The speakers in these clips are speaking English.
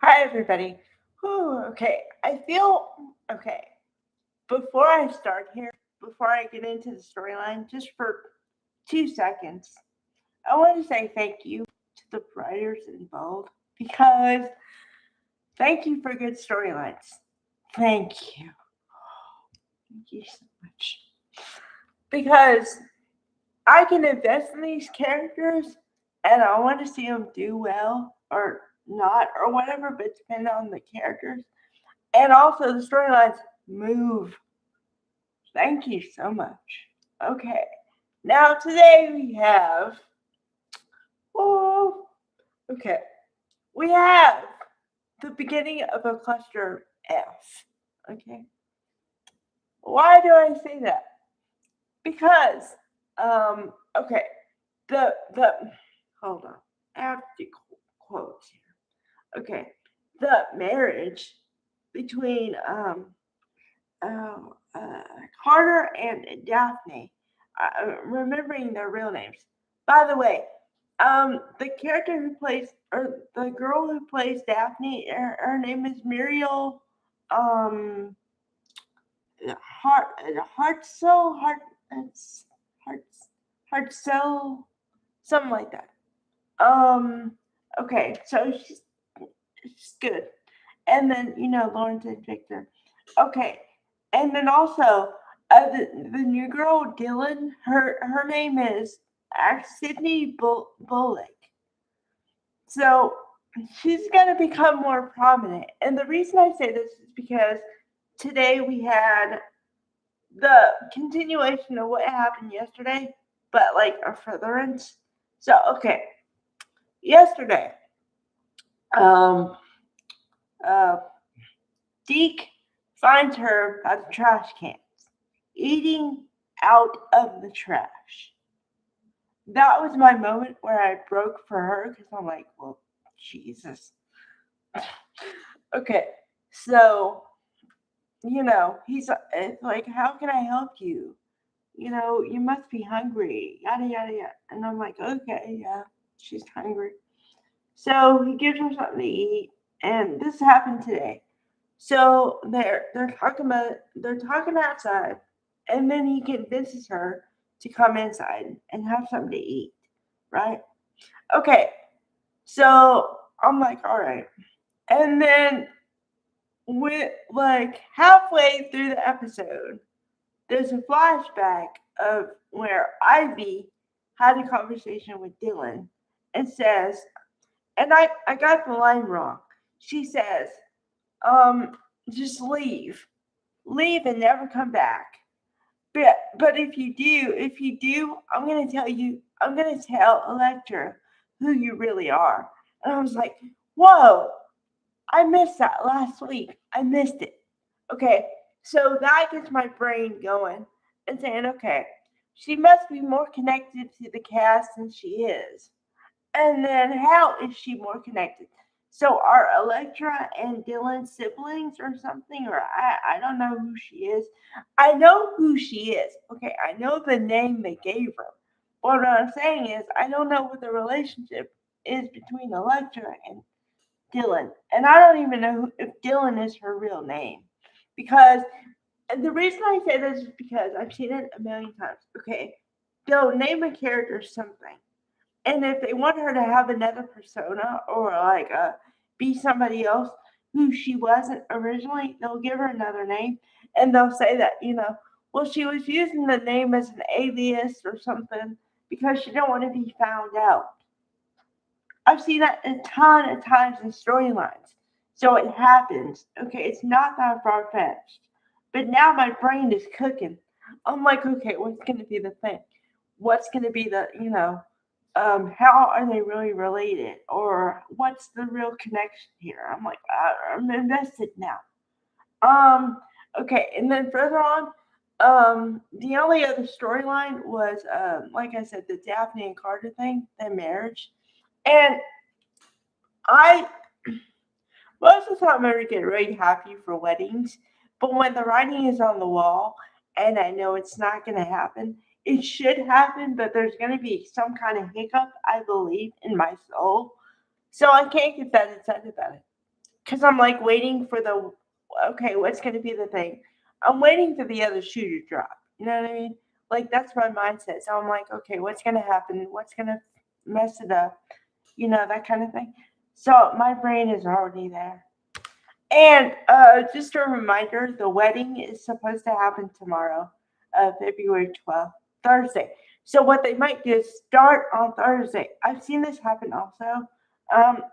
Hi, everybody. Whew, okay, I feel okay. Before I start here, before I get into the storyline, just for 2 seconds, I want to say thank you to the writers involved because thank you for good storylines. Thank you. Thank you so much. Because I can invest in these characters and I want to see them do well or not or whatever, but depend on the characters. And also the storylines move. Thank you so much. Okay. Now today we have oh okay. We have the beginning of a cluster F. Okay. Why do I say that? Because okay, the hold on. I have to do quotes here. Okay. The marriage between Carter and Daphne, remembering their real names. By the way, the character who plays, or the girl who plays Daphne, her name is Muriel, um, Heart, Heartso, Hearts, Heartso, something like that. Um, okay, so she's good. And then Lawrence and Victor. Okay, and then also the new girl Dylan. Her name is Sydney Bullock. So she's gonna become more prominent. And the reason I say this is because today we had the continuation of what happened yesterday, but like a furtherance. So okay, yesterday, um, uh, Deke finds her by the trash cans, eating out of the trash. That was my moment where I broke for her because I'm like, well, Jesus. Okay, so, he's like, how can I help you? You must be hungry, yada, yada, yada. And I'm like, okay, yeah, she's hungry. So he gives her something to eat, and this happened today. So they're talking outside, and then he convinces her to come inside and have something to eat, right? Okay, so I'm like, all right, and then with like halfway through the episode, there's a flashback of where Ivy had a conversation with Dylan and says, and I got the line wrong. She says, um, just leave and never come back. But if you do, I'm gonna tell Electra who you really are. And I was like, whoa, I missed that last week. I missed it. Okay, so that gets my brain going and saying, okay, she must be more connected to the cast than she is. And then how is she more connected? So are Electra and Dylan siblings or something? Or I don't know who she is. I know who she is. Okay, I know the name they gave her. But what I'm saying is I don't know what the relationship is between Electra and Dylan. And I don't even know if Dylan is her real name. Because and the reason I say this is because I've seen it a million times. Okay, they'll name a character something, and if they want her to have another persona or like be somebody else who she wasn't originally, they'll give her another name and they'll say that, well, she was using the name as an alias or something because she didn't want to be found out. I've seen that a ton of times in storylines. So it happens. Okay, it's not that far fetched. But now my brain is cooking. I'm like, okay, what's going to be the thing? What's going to be how are they really related? Or what's the real connection here? I'm like, I'm invested now. Um, okay, and then further on, the only other storyline was, like I said, the Daphne and Carter thing, their marriage. And I most of the time I get really happy for weddings, but when the writing is on the wall and I know it's not going to happen, it should happen, but there's going to be some kind of hiccup, I believe, in my soul. So I can't get that excited about it. because I'm like waiting for okay, what's going to be the thing? I'm waiting for the other shoe to drop. You know what I mean? Like that's my mindset. So I'm like, okay, what's going to happen? What's going to mess it up? That kind of thing. So my brain is already there. And just a reminder, the wedding is supposed to happen tomorrow, February 12th, Thursday. So what they might do is start on Thursday. I've seen this happen also,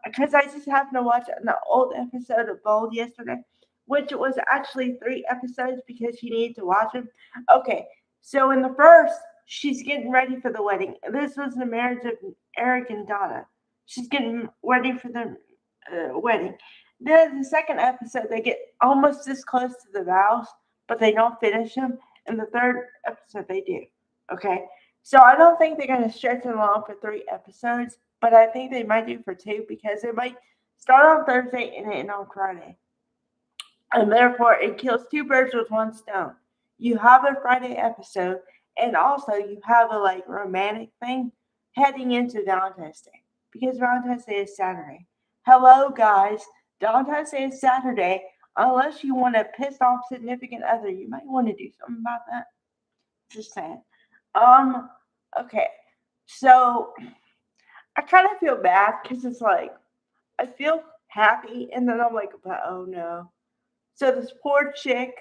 because I just happened to watch an old episode of Bold yesterday, which was actually 3 episodes because you need to watch them. Okay, so in the first, she's getting ready for the wedding. This was the marriage of Eric and Donna. She's getting ready for the wedding. Then the second episode, they get almost this close to the vows, but they don't finish them. And the third episode, they do. Okay, so I don't think they're going to stretch it along for 3 episodes, but I think they might do for 2 because it might start on Thursday and end on Friday. And therefore, it kills 2 birds with one stone. You have a Friday episode, and also you have a like romantic thing heading into Valentine's Day because Valentine's Day is Saturday. Hello, guys. Valentine's Day is Saturday. Unless you want to piss off significant other, you might want to do something about that. Just saying. Um. Okay. So I kind of feel bad because it's like I feel happy, and then I'm like, but oh no. So this poor chick,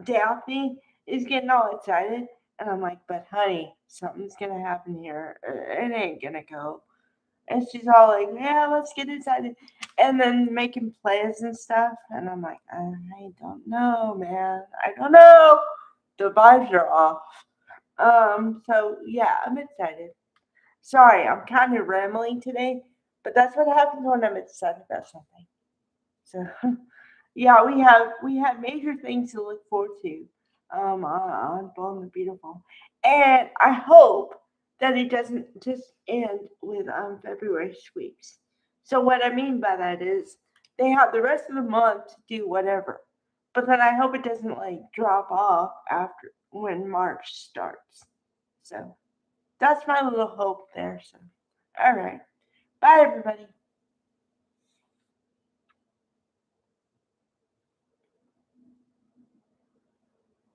Daphne, is getting all excited, and I'm like, but honey, something's gonna happen here. It ain't gonna go. And she's all like, yeah, let's get excited. And then making plans and stuff. And I'm like, I don't know, man. I don't know. The vibes are off. So yeah, I'm excited. Sorry, I'm kind of rambling today, but that's what happens when I'm excited about something. So yeah, we have major things to look forward to on Bold and the Beautiful, and I hope that it doesn't just end with February sweeps. So what I mean by that is they have the rest of the month to do whatever, but then I hope it doesn't like drop off after when March starts. So that's my little hope there. So all right, bye everybody.